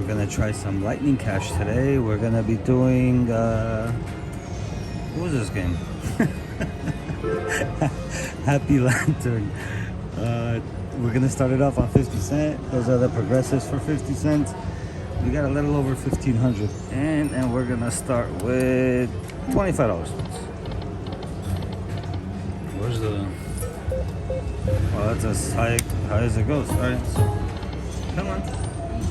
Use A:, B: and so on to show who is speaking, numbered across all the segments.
A: gonna try some Lightning Cash today. We're gonna be doing what was this game? Happy Lantern. We're gonna start it off on 50 cent. Those are the progressives for 50 cents. We got a little over 1,500, and we're gonna start with $25. Where's the? Well, that's as high as it goes. All right, so come on.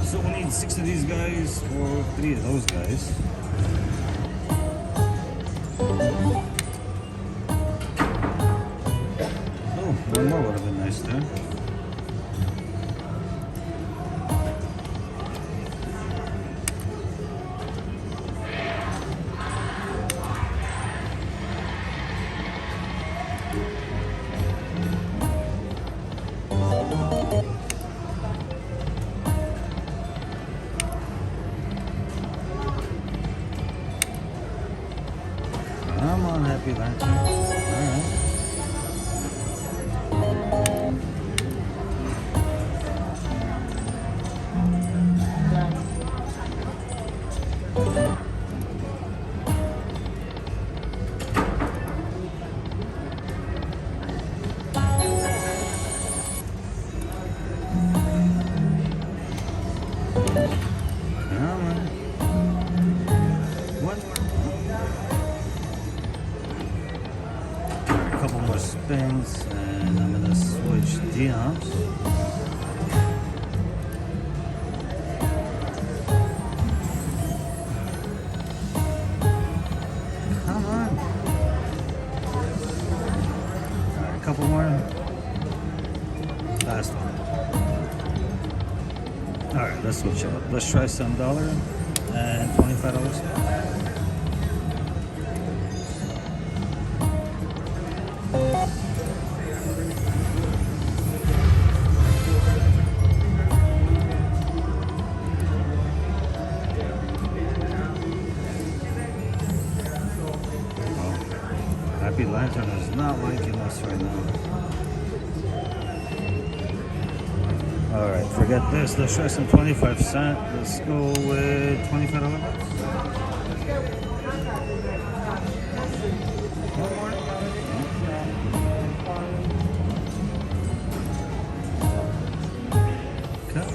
A: So we need 6 of these guys or 3 of those guys. Oh, one more would have been nice there. Come on, Happy Lantern. All right. Come on. One more. Alright, a couple more spins, and I'm gonna switch Dions. Come on. Alright, a couple more. Last one. Alright, let's switch it up. Let's try some dollar and $25. Happy Lantern is not liking us right now. Alright, forget this. Let's try some 25 cent. Let's go with $25. One more. Okay.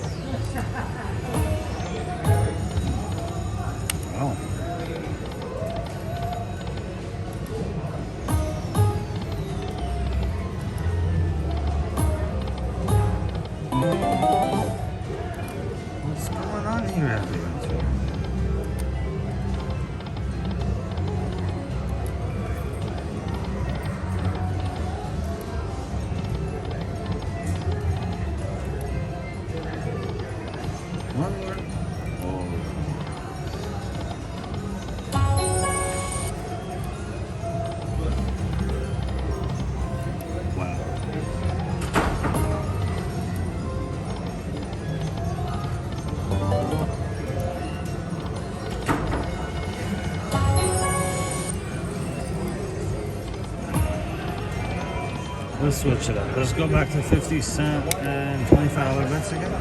A: Wow. What's going on here, Happy Lantern? One more. Oh. Wow. Let's switch it up. Let's go back to 50 cent and $25 bets again.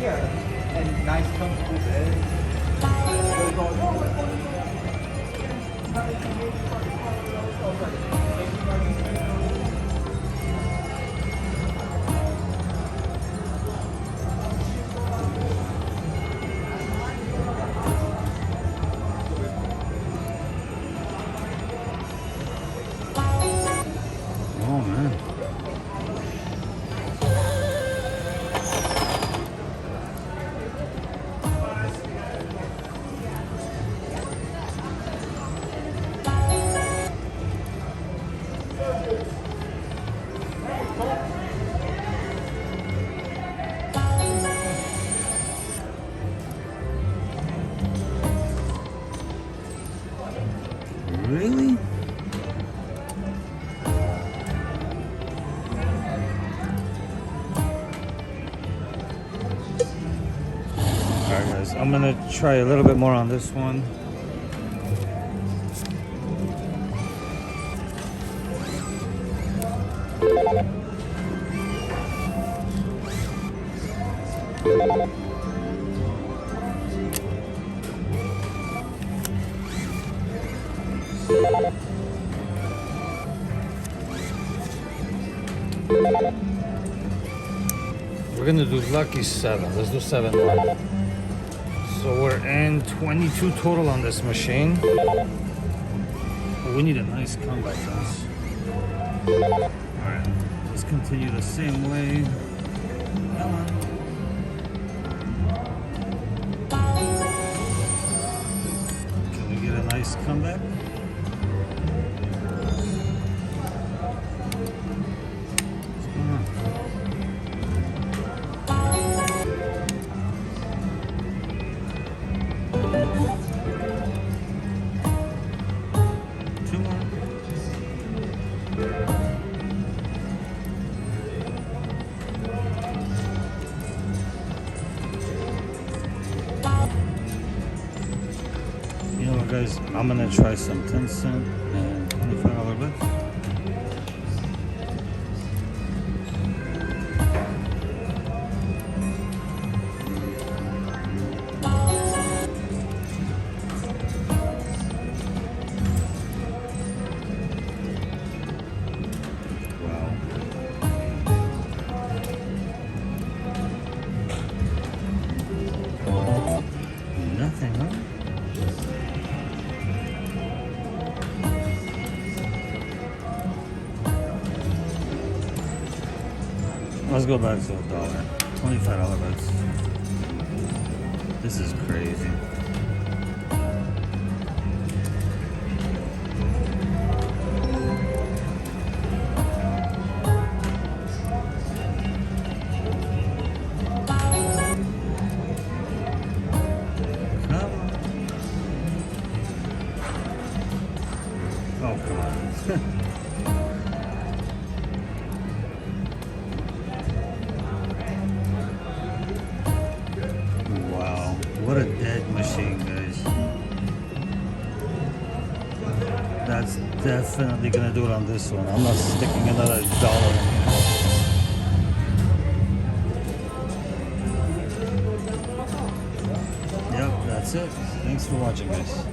B: Yeah, and nice comfortable bed.
A: Oh man. Really? Alright guys, I'm gonna try a little bit more on this one. We're gonna do lucky 7. Let's do 7 more. So we're in 22 total on this machine. We need a nice comeback, guys. Alright, let's continue the same way. Come on. Can we get a nice comeback? Come on. Two more. You know what, guys? I'm gonna try some 10 cent and $25 bets. Wow. Nothing, huh? Let's go back to $1. $25 bets. This is crazy. Come on. Oh, come on. Wow, what a dead machine, guys. That's definitely gonna do it on this one. I'm not sticking another $1 in here. Yep, that's it. Thanks for watching, guys.